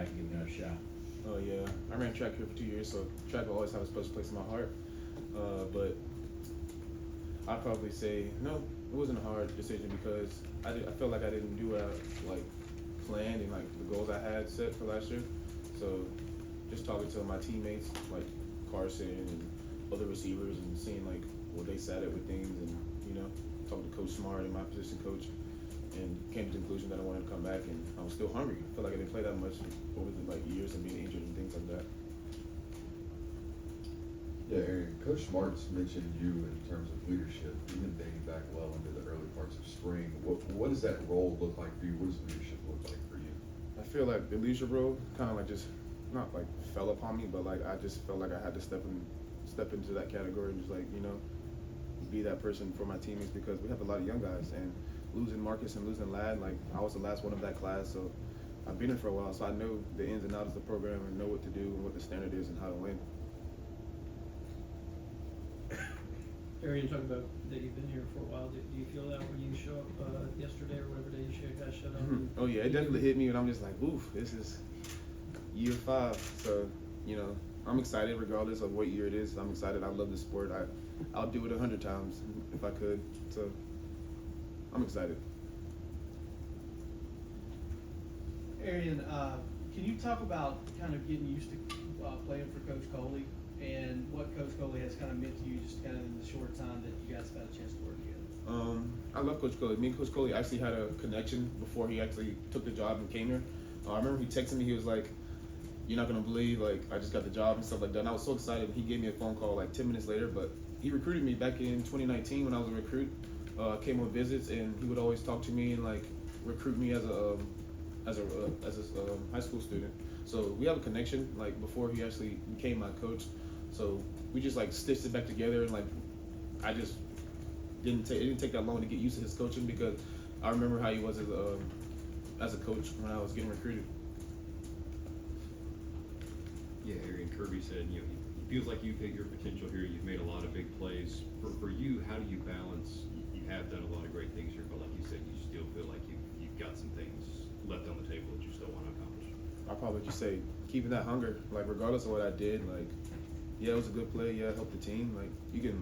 back and give it another shot? Oh yeah, I ran track here for 2 years, so track will always have a special place in my heart. But I'd probably say no. It wasn't a hard decision because I felt like I didn't do what I planned and the goals I had set for last year. So just talking to my teammates like Carson and other receivers and seeing where they sat at with things, and talking to Coach Smart and my position coach, and came to the conclusion that I wanted to come back, and I was still hungry. I felt like I didn't play that much over the years and being injured and things like that. Yeah, Arian, Coach Smart's mentioned you in terms of leadership, even dating back well into the early parts of spring. What does that role look like for you? What does leadership look like for you? I feel like the leadership role kind of just not fell upon me, but I just felt like I had to step into that category and just be that person for my teammates, because we have a lot of young guys, and losing Marcus and losing Ladd, I was the last one of that class, so I've been here for a while, so I know the ins and outs of the program and know what to do and what the standard is and how to win. Arian, talking about that you've been here for a while, do you feel that when you show up yesterday or whatever day you guys showed up? Oh yeah, it definitely hit me, and I'm just like, oof, this is year 5, so I'm excited regardless of what year it is. I'm excited. I love the sport. I'll do it 100 times if I could. So I'm excited. Arian, can you talk about kind of getting used to playing for Coach Coley and what Coach Coley has kind of meant to you just kind of in the short time that you guys got a chance to work together? I love Coach Coley. Me and Coach Coley actually had a connection before he actually took the job and came here. I remember he texted me. He was like, "You're not gonna believe I just got the job and stuff like that." And I was so excited. He gave me a phone call 10 minutes later, but he recruited me back in 2019 when I was a recruit. Came on visits, and he would always talk to me and recruit me as a high school student. So we have a connection before he actually became my coach. So we just stitched it back together, and I just it didn't take that long to get used to his coaching, because I remember how he was as a coach when I was getting recruited. Yeah, Arian, Kirby said, it feels like you've hit your potential here. You've made a lot of big plays. For you, how do you balance? You have done a lot of great things here, but like you said, you still feel like you've got some things left on the table that you still want to accomplish. I'll probably just say keeping that hunger, regardless of what I did, yeah, it was a good play. Yeah, it helped the team.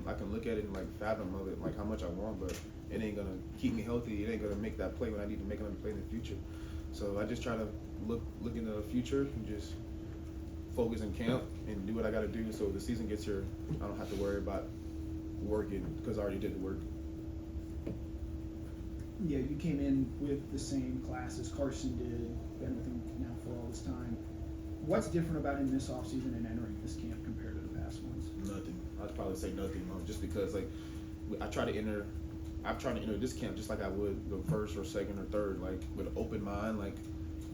I can look at it and fathom of it, how much I want, but it ain't gonna keep me healthy. It ain't gonna make that play when I need to make another play in the future. So I just try to look into the future and just focus in camp and do what I got to do, so the season gets here, I don't have to worry about working because I already did the work. Yeah, you came in with the same class as Carson did, been with him now for all this time. What's different about him this offseason and entering this camp compared to the past ones? Nothing. I'd probably say nothing, just because I've tried to enter this camp just like I would the first or second or third, with an open mind,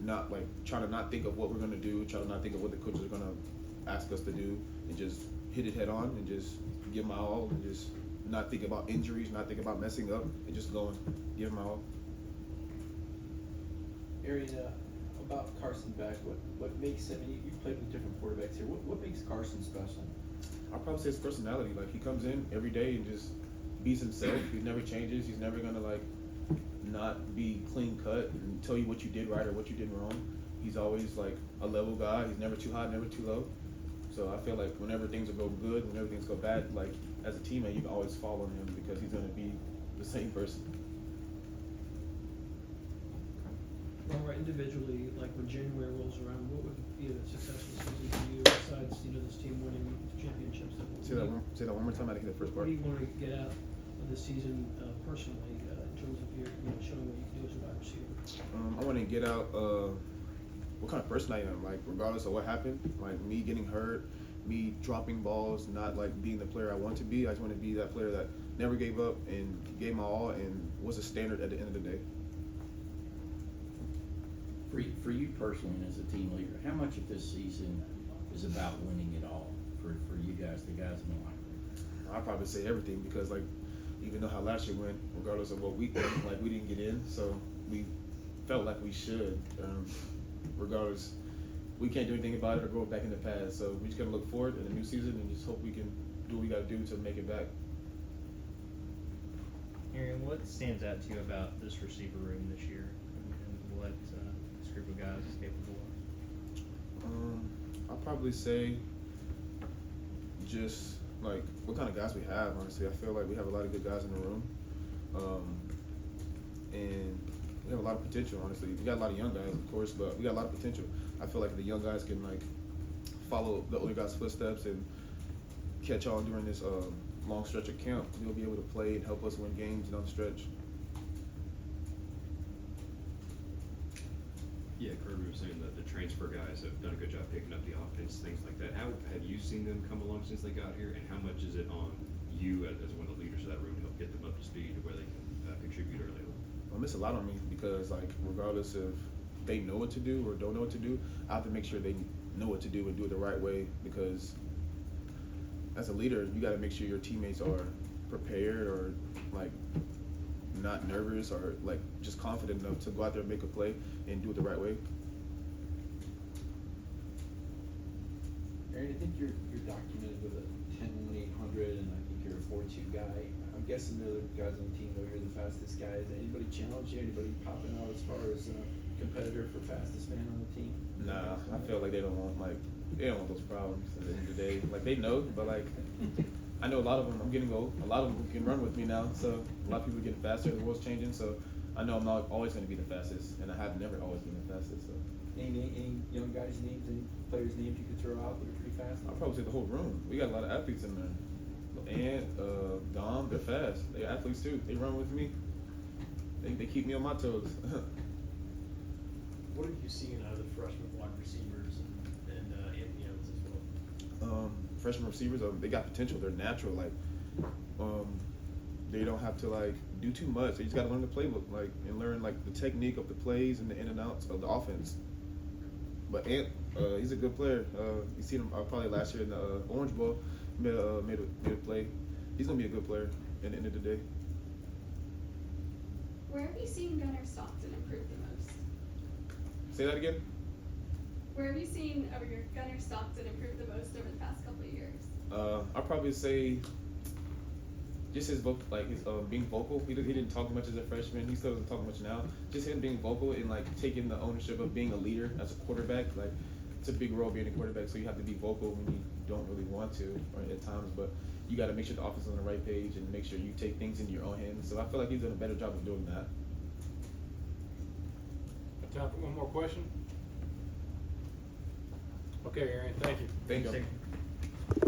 not try to not think of what we're gonna do, try to not think of what the coaches are gonna ask us to do, and just hit it head on and just give my all, and just not think about injuries, not think about messing up, and just go and give my all. Arian, about Carson back, what makes him? You've played with different quarterbacks here. What makes Carson special? I'll probably say his personality. He comes in every day and just beats himself. He never changes. He's never gonna not be clean cut and tell you what you did right or what you did wrong. He's always a level guy. He's never too high, never too low. So I feel whenever things go good, whenever things go bad, as a teammate, you can always fall on him because he's gonna be the same person. Well, individually, when January rolls around, what would be a successful season for you besides this team winning championships? Say that one more time. I didn't hear the first What part. do you want to get out of this season personally, in terms of your showing what you can do as a wide receiver? I want to get out what kind of person I am, regardless of what happened, me getting hurt, me dropping balls, not being the player I want to be. I just want to be that player that never gave up and gave my all and was a standard at the end of the day. For you personally and as a team leader, how much of this season is about winning it all for you guys, the guys in the locker room? I'd probably say everything, because even though how last year went, regardless of what we did, we didn't get in, so we felt like we should. Regardless, we can't do anything about it or go back in the past. So we just gotta look forward in the new season and just hope we can do what we gotta do to make it back. Arian, what stands out to you about this receiver room this year, and what this group of guys is capable of? I'll probably say just like what kind of guys we have. Honestly, I feel like we have a lot of good guys in the room, and we have a lot of potential. Honestly, we got a lot of young guys, of course, but we got a lot of potential. I feel like the young guys can like follow the older guys' footsteps and catch on during this long stretch of camp. They'll be able to play and help us win games down the stretch. Yeah, Kirby was saying that the transfer guys have done a good job picking up the offense, things like that. How have you seen them come along since they got here, and how much is it on you as one of the leaders of that room to help get them up to speed to where they can contribute early on? Well, it's a lot on me because like regardless if they know what to do or don't know what to do, I have to make sure they know what to do and do it the right way, because as a leader, you got to make sure your teammates are prepared or like not nervous or like just confident enough to go out there and make a play and do it the right way. Arian, I think you're documented with a 10-800, and I think you're a 4.2 guy. I'm guessing the other guys on the team know you're the fastest guy. Is anybody challenge you? Anybody popping out as far as a competitor for fastest man on the team? Nah, I feel like they don't want those problems at the end of the day. Like they know, but like I know a lot of them. I'm getting old. A lot of them can run with me now, so a lot of people are getting faster. The world's changing, so I know I'm not always going to be the fastest, and I have never always been the fastest. So Any young guys' names, any players' names you could throw out that are pretty fast? I'll probably say the whole room. We got a lot of athletes in there. And Dom, they're fast. They're athletes too. They run with me. They keep me on my toes. What have you seen out of the freshman wide receivers and Anthony Evans as well? Freshman receivers, they got potential. They're natural. Like, they don't have to like do too much. They just got to learn the playbook, like, and learn like the technique of the plays and the in and outs of the offense. But Ant, he's a good player. You seen him probably last year in the Orange Bowl. Made a play. He's gonna be a good player at the end of the day. Where have you seen Gunnar Stockton improve the most? Say that again. Where have you seen your Gunnar Stockton improve the most over the past couple of years? I'll probably say just his being vocal. He didn't talk much as a freshman. He still doesn't talk much now. Just him being vocal and like taking the ownership of being a leader as a quarterback. Like it's a big role being a quarterback, so you have to be vocal when you don't really want to, or at times. But you got to make sure the offense is on the right page and make sure you take things into your own hands. So I feel like he's done a better job of doing that. Got time for one more question? Okay, Arian, thank you. Thank you. Thank you.